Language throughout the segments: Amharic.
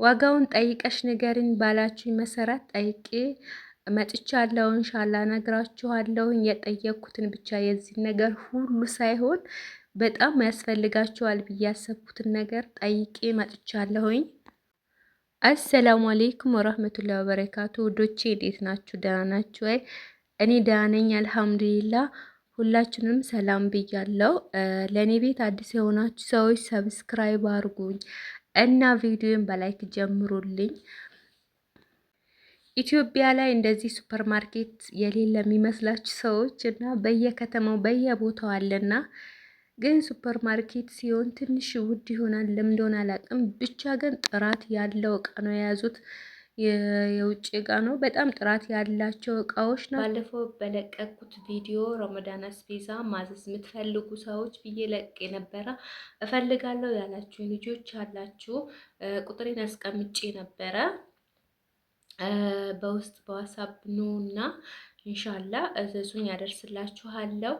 ዋጋውን ጠይቀሽ ንገሪኝ ባላችሁኝ መሰረት ጠይቄ መጥቻለሁ። ኢንሻአላህ ነግራችኋለሁ። የጠየቅኩትን ብቻ የዚህ ነገር ሁሉ ሳይሆን በጣም ያስፈልጋችኋል ብዬ ያሰብኩትን ነገር ጠይቄ መጥቻለሁኝ። አሰላሙ አሌይኩም ወራህመቱላሂ ወበረካቱ። ውዶቼ እንዴት ናችሁ? ደህና ናችሁ ወይ? እኔ ደህና ነኝ አልሐምዱሊላህ። ሁላችንም ሰላም ብያለሁ። ለእኔ ቤት አዲስ የሆናችሁ ሰዎች ሰብስክራይብ አድርጉኝ እና ቪዲዮን በላይክ ጀምሩልኝ። ኢትዮጵያ ላይ እንደዚህ ሱፐር ማርኬት የሌለ የሚመስላችሁ ሰዎች እና በየከተማው በየቦታው አለና ግን ሱፐር ማርኬት ሲሆን ትንሽ ውድ ይሆናል። ለምን እንደሆነ አላውቅም። ብቻ ግን ጥራት ያለው እቃ ነው የያዙት። የውጭ እቃ ነው። በጣም ጥራት ያላቸው እቃዎች ነው። ባለፈው በለቀኩት ቪዲዮ ረመዳን አስቤዛ ማዘዝ የምትፈልጉ ሰዎች ብዬ ለቅ ነበረ። እፈልጋለሁ ያላችሁ ልጆች አላችሁ። ቁጥሬን አስቀምጬ ነበረ። በውስጥ በዋትስአፕ ኑ እና ኢንሻአላ እዘዙኝ ያደርስላችኋለሁ።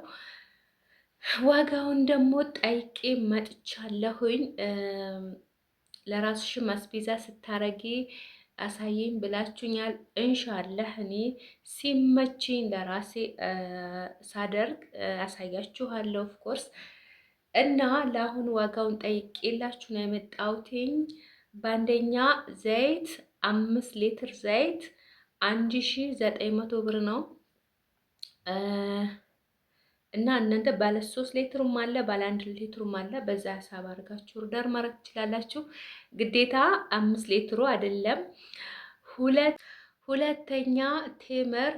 ዋጋውን ደግሞ ጠይቄ መጥቻለሁኝ። ለራስሽም አስቤዛ ስታረጊ አሳየኝ ብላችሁኛል። ኢንሻአላህ እኔ ሲመችኝ ለራሴ ሳደርግ አሳያችኋለሁ ኦፍኮርስ። እና ለአሁን ዋጋውን ጠይቄላችሁ ነው የመጣሁትኝ። በአንደኛ ዘይት 5 ሊትር ዘይት 1900 ብር ነው። እና እናንተ ባለ 3 ሊትሩም አለ ባለ 1 ሊትሩም አለ። በዛ ሀሳብ አድርጋችሁ ኦርደር ማድረግ ትችላላችሁ። ግዴታ 5 ሊትሩ አይደለም። ሁለተኛ ቴምር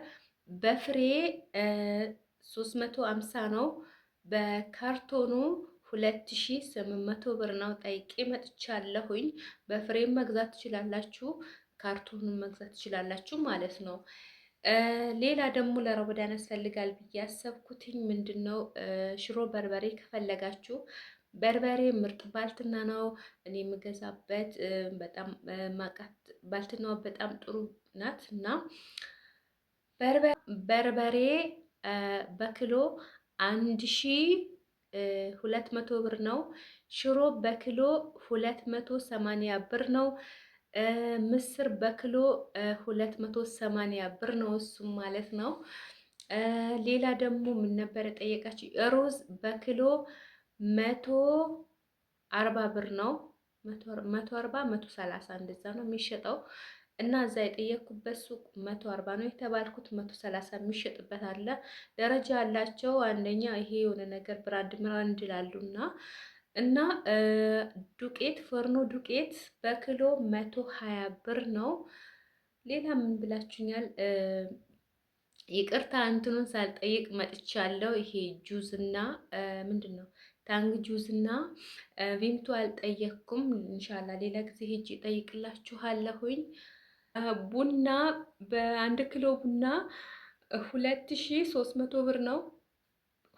በፍሬ 350 ነው። በካርቶኑ 2800 ብር ነው። ጠይቄ መጥቻለሁኝ። በፍሬም መግዛት ትችላላችሁ፣ ካርቶኑን መግዛት ትችላላችሁ ማለት ነው። ሌላ ደግሞ ለረመዳን ያስፈልጋል ብዬ ያሰብኩትኝ ምንድነው ሽሮ በርበሬ ከፈለጋችሁ በርበሬ ምርጥ ባልትና ነው እኔ የምገዛበት። በጣም ማቃት ባልትናዋ በጣም ጥሩ ናት እና በርበሬ በኪሎ 1200 ብር ነው። ሽሮ በኪሎ 280 ብር ነው። ምስር በኪሎ 280 ብር ነው። እሱም ማለት ነው። ሌላ ደግሞ ምን ነበር ጠየቃችሁ? ሩዝ በኪሎ 140 ብር ነው። 140 130 እንደዛ ነው የሚሸጠው። እና እዛ የጠየኩበት ሱቅ 140 ነው የተባልኩት። 130 የሚሸጥበት አለ። ደረጃ አላቸው። አንደኛ ይሄ የሆነ ነገር ብራንድ ይላሉና እና ዱቄት ፎርኖ ዱቄት በኪሎ 120 ብር ነው። ሌላ ምን ብላችሁኛል? ይቅርታ እንትኑን ሳልጠይቅ መጥቻለሁ። ይሄ ጁዝ እና ምንድነው ታንግ ጁዝ እና ቪምቶ አልጠየቅኩም። ኢንሻአላ ሌላ ጊዜ ሄጄ እጠይቅላችኋለሁኝ። ቡና በ1 ኪሎ ቡና 2300 ብር ነው።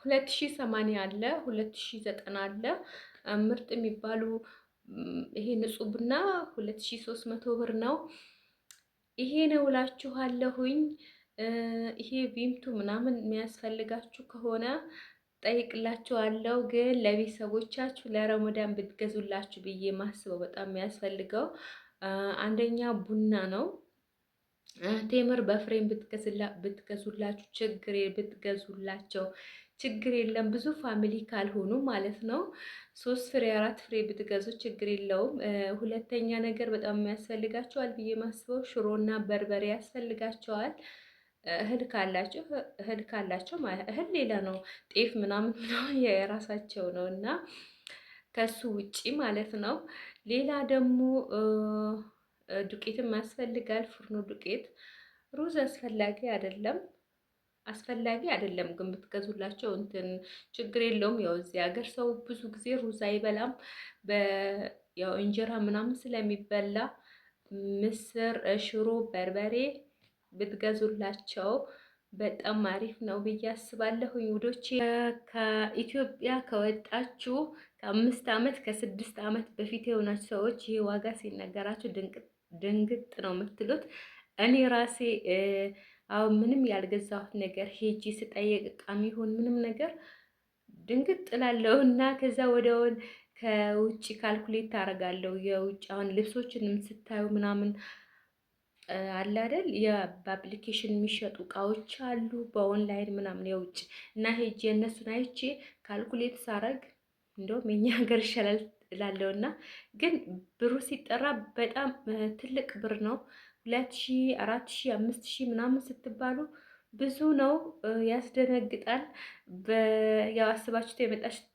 2080 አለ፣ 2090 አለ። ምርጥ የሚባሉ ይሄ ንጹህ ቡና 2300 ብር ነው። ይሄ ነው እላችኋለሁኝ። ይሄ ቪምቱ ምናምን የሚያስፈልጋችሁ ከሆነ ጠይቅላችኋለሁ። ግን ለቤተሰቦቻችሁ ለረመዳን ብትገዙላችሁ ብዬ ማስበው በጣም የሚያስፈልገው አንደኛ ቡና ነው። ቴምር በፍሬም ብትገዙላቸው ችግር የለም። ብዙ ፋሚሊ ካልሆኑ ማለት ነው። 3 ፍሬ 4 ፍሬ ብትገዙ ችግር የለውም። ሁለተኛ ነገር በጣም የሚያስፈልጋቸዋል ብዬ ማስበው ሽሮና በርበሬ ያስፈልጋቸዋል። እህል ካላቸው ማለት እህል ሌላ ነው። ጤፍ ምናምን የራሳቸው ነው እና ከሱ ውጪ ማለት ነው። ሌላ ደግሞ ዱቄትም ያስፈልጋል። ፍርኖ ዱቄት። ሩዝ አስፈላጊ አይደለም ግን ብትገዙላቸው እንትን ችግር የለውም። ያው እዚህ ሀገር ሰው ብዙ ጊዜ ሩዝ አይበላም። ያው እንጀራ ምናምን ስለሚበላ ምስር፣ ሽሮ፣ በርበሬ ብትገዙላቸው በጣም አሪፍ ነው ብዬ አስባለሁ። ውዶቼ ከኢትዮጵያ ከወጣችሁ ከ5 ዓመት ከ6 ዓመት በፊት የሆናችሁ ሰዎች ይሄ ዋጋ ሲነገራችሁ ድንግጥ ነው የምትሉት። እኔ ራሴ አሁን ምንም ያልገዛሁት ነገር ሄጂ ስጠየቅ እቃም ይሁን ምንም ነገር ድንግጥ እላለሁ እና ከዛ ወዲያውን ከውጭ ካልኩሌት ታደርጋለሁ። የውጭ አሁን ልብሶችንም ስታዩ ምናምን አለ አይደል? በአፕሊኬሽን የሚሸጡ እቃዎች አሉ በኦንላይን ምናምን የውጭ እና ሄጄ እነሱን አይቼ ካልኩሌት ሳረግ እንደውም የኛ ሀገር ይሻላል እላለሁ። እና ግን ብሩ ሲጠራ በጣም ትልቅ ብር ነው። 2000 4000 5000 ምናምን ስትባሉ ብዙ ነው። ያስደነግጣል። ያው አስባችሁት የመጣችሁት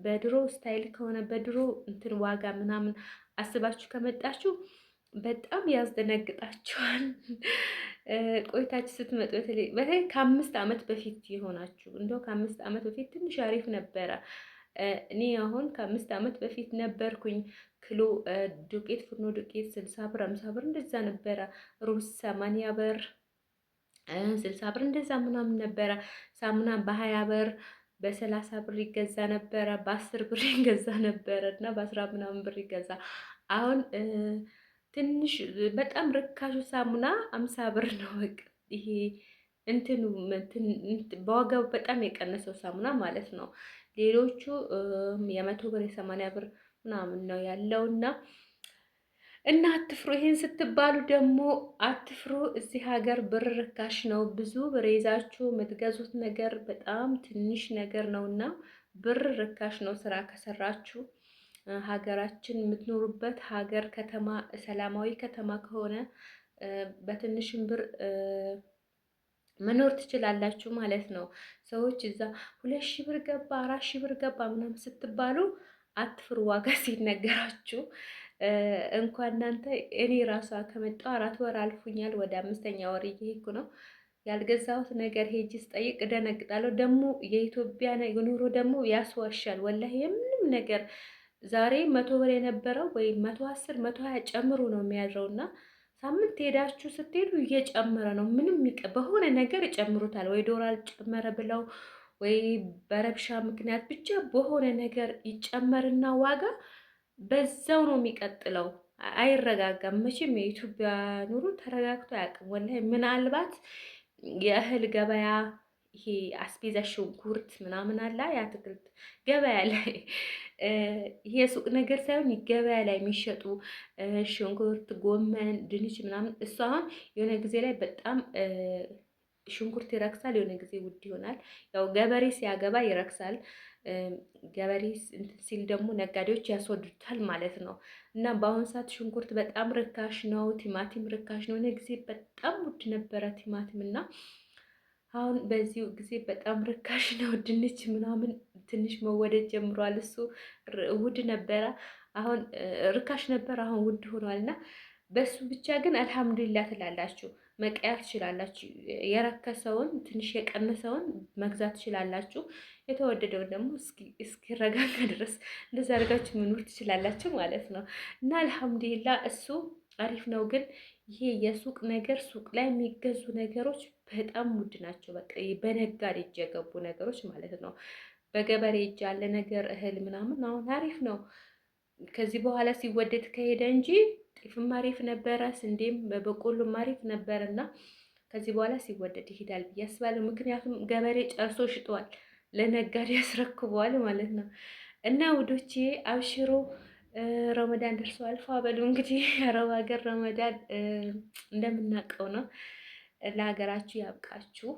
በድሮ ስታይል ከሆነ በድሮ እንትን ዋጋ ምናምን አስባችሁ ከመጣችሁ በጣም ያስደነግጣችኋል። ቆይታችሁ ስትመጡ በተለይ ከ5 ዓመት በፊት የሆናችሁ እንደው ከ5 ዓመት በፊት ትንሽ አሪፍ ነበረ። እኔ አሁን ከ5 ዓመት በፊት ነበርኩኝ ኪሎ ዱቄት ፍርኖ ዱቄት 60 ብር 50 ብር እንደዛ ነበረ። ሩዝ 80 ብር 60 ብር እንደዛ ምናምን ነበረ። ሳሙና በ20 ብር በ30 ብር ይገዛ ነበረ። በ10 ብር ይገዛ ነበረ እና በ10 ምናምን ብር ይገዛ። አሁን ትንሽ በጣም ርካሹ ሳሙና 50 ብር ነው። በቃ ይሄ እንትኑ በዋጋው በጣም የቀነሰው ሳሙና ማለት ነው። ሌሎቹ የ100 ብር የ80 ብር ምናምን ነው ያለውና አትፍሩ። ይሄን ስትባሉ ደግሞ አትፍሩ። እዚህ ሀገር ብር ርካሽ ነው። ብዙ ብር ይዛችሁ የምትገዙት ነገር በጣም ትንሽ ነገር ነውና ብር ርካሽ ነው። ስራ ከሰራችሁ ሀገራችን የምትኖሩበት ሀገር ከተማ ሰላማዊ ከተማ ከሆነ በትንሽም ብር መኖር ትችላላችሁ ማለት ነው። ሰዎች እዛ 2000 ብር ገባ 4000 ብር ገባ ምናምን ስትባሉ አትፍሩ። ዋጋ ሲነገራችሁ እንኳን እናንተ እኔ ራሷ ከመጣሁ 4 ወር አልፎኛል። ወደ 5ኛ ወር እየሄድኩ ነው። ያልገዛሁት ነገር ሄጅ ስጠይቅ እደነግጣለሁ። ደግሞ የኢትዮጵያ ኑሮ ደግሞ ያስዋሻል። ወላሂ የምንም ነገር ዛሬ 100 ብር የነበረው ወይ 110 120 ጨምሮ ነው የሚያድረው እና ሳምንት ሄዳችሁ ስትሄዱ እየጨመረ ነው። ምንም በሆነ ነገር ይጨምሩታል። ወይ ዶላር ጨመረ ብለው ወይ በረብሻ ምክንያት ብቻ በሆነ ነገር ይጨመርና ዋጋ በዛው ነው የሚቀጥለው። አይረጋጋም። መቼም የኢትዮጵያ ኑሮ ተረጋግቶ አያውቅም። ወላሂ ምናልባት የእህል ገበያ ይሄ አስቤዛ ሽንኩርት ምናምን አለ የአትክልት ገበያ ላይ ይሄ ሱቅ ነገር ሳይሆን ገበያ ላይ የሚሸጡ ሽንኩርት፣ ጎመን፣ ድንች ምናምን እሱ አሁን የሆነ ጊዜ ላይ በጣም ሽንኩርት ይረክሳል፣ የሆነ ጊዜ ውድ ይሆናል። ያው ገበሬ ሲያገባ ይረክሳል። ገበሬ ሲል ደግሞ ነጋዴዎች ያስወዱታል ማለት ነው። እና በአሁኑ ሰዓት ሽንኩርት በጣም ርካሽ ነው። ቲማቲም ርካሽ ነው። የሆነ ጊዜ በጣም ውድ ነበረ ቲማቲም እና አሁን በዚሁ ጊዜ በጣም ርካሽ ነው። ድንች ምናምን ትንሽ መወደድ ጀምሯል። እሱ ውድ ነበረ፣ አሁን ርካሽ ነበር፣ አሁን ውድ ሆኗል። እና በሱ ብቻ ግን አልሐምዱሊላህ ትላላችሁ፣ መቀየር ትችላላችሁ። የረከሰውን ትንሽ የቀነሰውን መግዛት ትችላላችሁ። የተወደደውን ደግሞ እስኪረጋጋ ድረስ እንደዛ አድርጋችሁ መኖር ትችላላችሁ ማለት ነው። እና አልሐምዱሊላህ እሱ አሪፍ ነው። ግን ይሄ የሱቅ ነገር ሱቅ ላይ የሚገዙ ነገሮች በጣም ውድ ናቸው። በቃ በነጋዴ እጅ የገቡ ነገሮች ማለት ነው። በገበሬ እጅ ያለ ነገር እህል ምናምን አሁን አሪፍ ነው። ከዚህ በኋላ ሲወደድ ከሄደ እንጂ ጤፍም አሪፍ ነበረ፣ ስንዴም በቆሎም አሪፍ ነበረ እና ከዚህ በኋላ ሲወደድ ይሄዳል ብዬ አስባለሁ። ምክንያቱም ገበሬ ጨርሶ ሽጧል፣ ለነጋዴ ያስረክበዋል ማለት ነው። እና ውዶቼ አብሽሮ ረመዳን ደርሶ አልፎ በሉ እንግዲህ አረብ ሀገር ረመዳን እንደምናውቀው ነው። ለሀገራችሁ ያብቃችሁ።